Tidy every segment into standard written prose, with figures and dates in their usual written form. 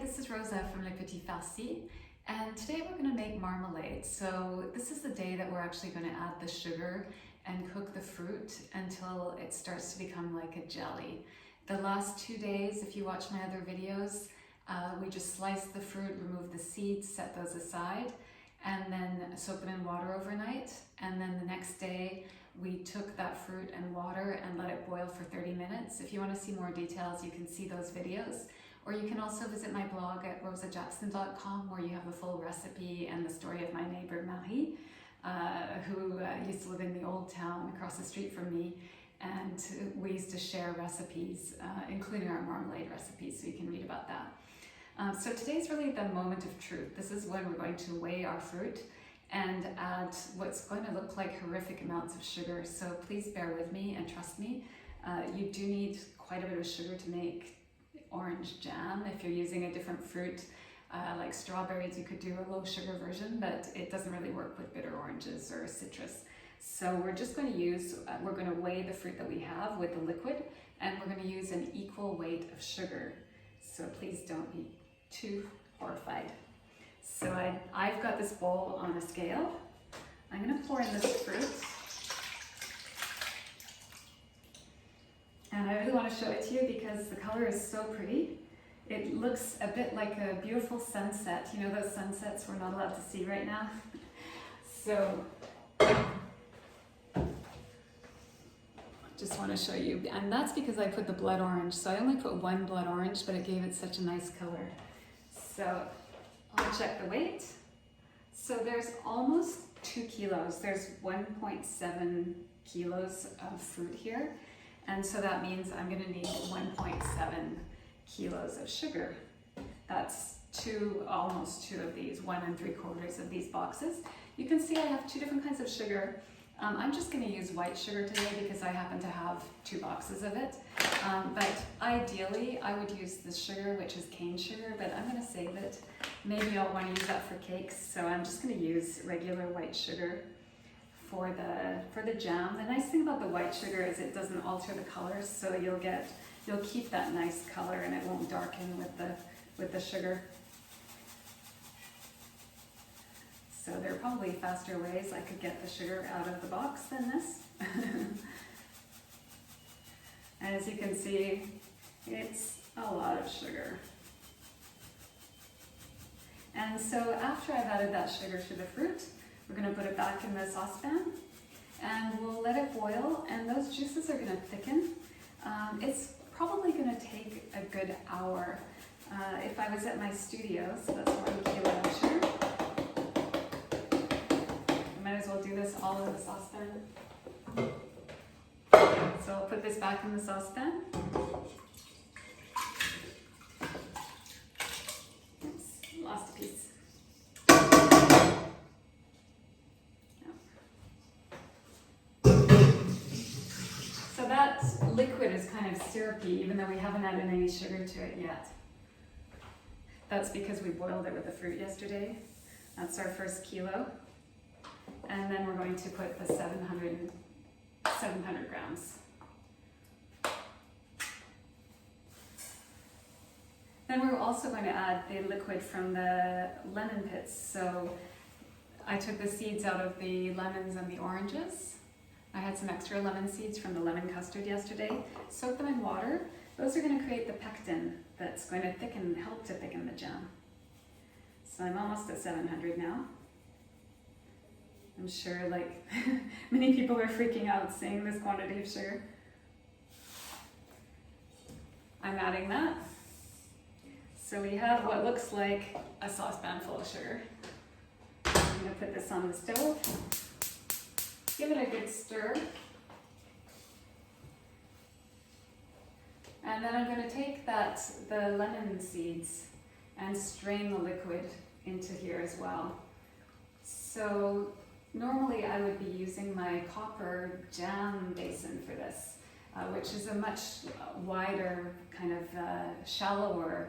this is Rosa from Le Petit Farci, and today we're going to make marmalade. So this is the day that we're actually going to add the sugar and cook the fruit until it starts to become like a jelly. The last 2 days, if you watch my other videos, we just sliced the fruit, removed the seeds, set those aside, and then soak them in water overnight. And then the next day, we took that fruit and water and let it boil for 30 minutes. If you want to see more details, you can see those videos. Or you can also visit my blog at rosajackson.com, where you have the full recipe and the story of my neighbor Marie, who used to live in the old town across the street from me. And we used to share recipes, including our marmalade recipes, so you can read about that. So today's really the moment of truth. This is when we're going to weigh our fruit and add what's going to look like horrific amounts of sugar. So please bear with me and trust me. You do need quite a bit of sugar to make orange jam. If you're using a different fruit like strawberries, you could do a low sugar version, but it doesn't really work with bitter oranges or citrus. So we're just going to use, we're going to weigh the fruit that we have with the liquid, and we're going to use an equal weight of sugar. So please don't be too horrified. So I've got this bowl on a scale. I'm going to pour in this fruit. And I really want to show it to you because the color is so pretty. It looks a bit like a beautiful sunset. You know those sunsets we're not allowed to see right now? So just want to show you. And that's because I put the blood orange. So I only put one blood orange, but it gave it such a nice color. So I'll check the weight. So there's almost 2 kilos. There's 1.7 kilos of fruit here. And so that means I'm going to need 1.7 kilos of sugar. That's almost two of these, 1 3/4 of these boxes. You can see I have 2 different kinds of sugar. I'm just going to use white sugar today because I happen to have 2 boxes of it. But ideally, I would use the sugar, which is cane sugar, but I'm going to save it. Maybe I'll want to use that for cakes, so I'm just going to use regular white sugar for the jam. The nice thing about the white sugar is it doesn't alter the colors, so you'll keep that nice color and it won't darken with the sugar. So there are probably faster ways I could get the sugar out of the box than this. As you can see, it's a lot of sugar. And so after I've added that sugar to the fruit, we're going to put it back in the saucepan and we'll let it boil, and those juices are going to thicken. It's probably going to take a good hour. If I was at my studio, so that's 1 kilo of sugar, I might as well do this all in the saucepan. So I'll put this back in the saucepan. Oops, lost a piece. So that liquid is kind of syrupy, even though we haven't added any sugar to it yet. That's because we boiled it with the fruit yesterday. That's our first kilo. And then we're going to put the 700 grams. Then we're also going to add the liquid from the lemon pits. So I took the seeds out of the lemons and the oranges. I had some extra lemon seeds from the lemon custard yesterday. Soak them in water. Those are going to create the pectin that's going to help to thicken the jam. So I'm almost at 700 now. I'm sure like many people are freaking out seeing this quantity of sugar. I'm adding that. So we have what looks like a saucepan full of sugar. I'm going to put this on the stove. Give it a good stir. And then I'm going to take the lemon seeds and strain the liquid into here as well. So normally I would be using my copper jam basin for this, which is a much wider, kind of shallower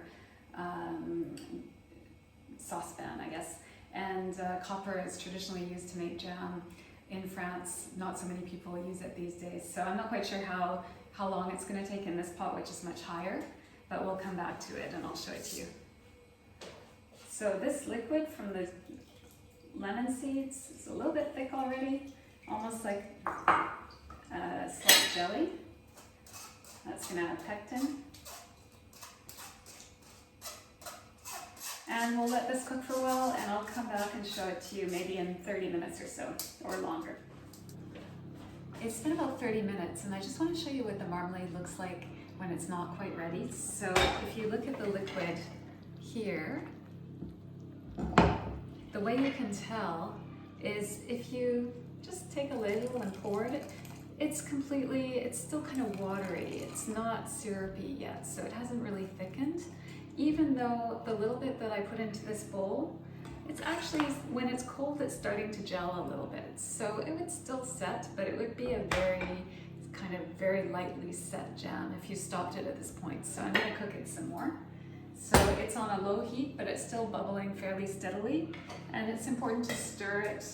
saucepan, I guess. And copper is traditionally used to make jam in France. Not so many people use it these days. So I'm not quite sure how how long it's going to take in this pot, which is much higher, but we'll come back to it and I'll show it to you. So this liquid from the lemon seeds is a little bit thick already, almost like a slight jelly. That's going to add pectin. And we'll let this cook for a while, and I'll come back and show it to you maybe in 30 minutes or so, or longer. It's been about 30 minutes, and I just want to show you what the marmalade looks like when it's not quite ready. So if you look at the liquid here, the way you can tell is if you just take a ladle and pour it, it's still kind of watery. It's not syrupy yet, so it hasn't really thickened. Even though the little bit that I put into this bowl, it's actually, when it's cold, it's starting to gel a little bit. So it would still set, but it would be a very lightly set jam if you stopped it at this point. So I'm gonna cook it some more. So it's on a low heat, but it's still bubbling fairly steadily. And it's important to stir it,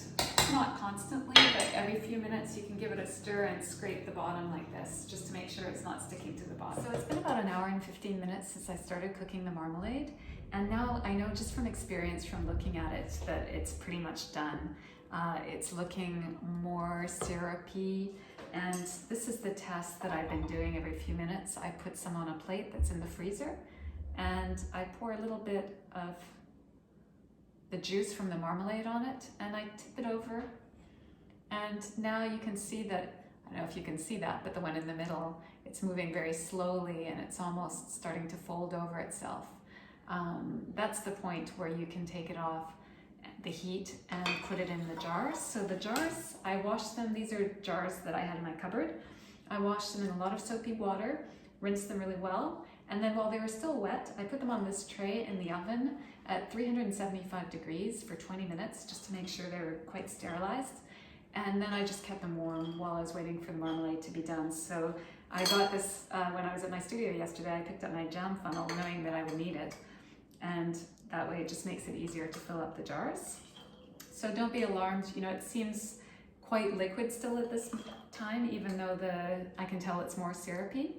not constantly, but every few minutes you can give it a stir and scrape the bottom like this, just to make sure it's not sticking to the bottom. So it's been about an hour and 15 minutes since I started cooking the marmalade. And now I know just from experience from looking at it that it's pretty much done. It's looking more syrupy. And this is the test that I've been doing every few minutes. I put some on a plate that's in the freezer, and I pour a little bit of the juice from the marmalade on it, and I tip it over. And now you can see that, I don't know if you can see that, but the one in the middle, it's moving very slowly and it's almost starting to fold over itself. That's the point where you can take it off the heat and put it in the jars. So the jars, I washed them. These are jars that I had in my cupboard. I washed them in a lot of soapy water, rinsed them really well, and then while they were still wet, I put them on this tray in the oven at 375 degrees for 20 minutes, just to make sure they were quite sterilized. And then I just kept them warm while I was waiting for the marmalade to be done. So I got this when I was at my studio yesterday. I picked up my jam funnel knowing that I would need it. And that way it just makes it easier to fill up the jars. So don't be alarmed. You know, it seems quite liquid still at this time, even though I can tell it's more syrupy.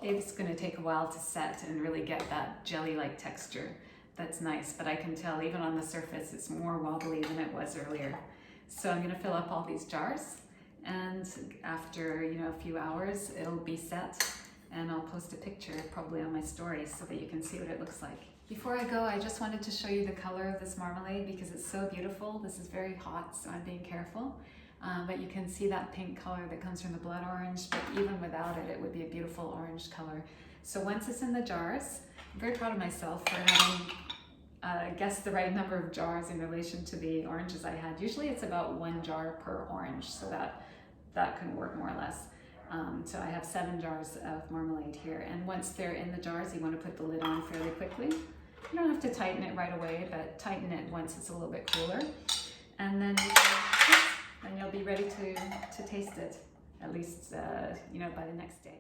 It's going to take a while to set and really get that jelly-like texture. That's nice, but I can tell even on the surface it's more wobbly than it was earlier. So I'm going to fill up all these jars, and after a few hours it'll be set, and I'll post a picture probably on my story so that you can see what it looks like. Before I go, I just wanted to show you the color of this marmalade because it's so beautiful. This is very hot, so I'm being careful. But you can see that pink color that comes from the blood orange, but even without it, it would be a beautiful orange color. So once it's in the jars, I'm very proud of myself for having guessed the right number of jars in relation to the oranges I had. Usually it's about 1 jar per orange, so that can work more or less. So I have 7 jars of marmalade here, and once they're in the jars, you want to put the lid on fairly quickly. You don't have to tighten it right away, but tighten it once it's a little bit cooler. And then you'll be ready to taste it, at least by the next day.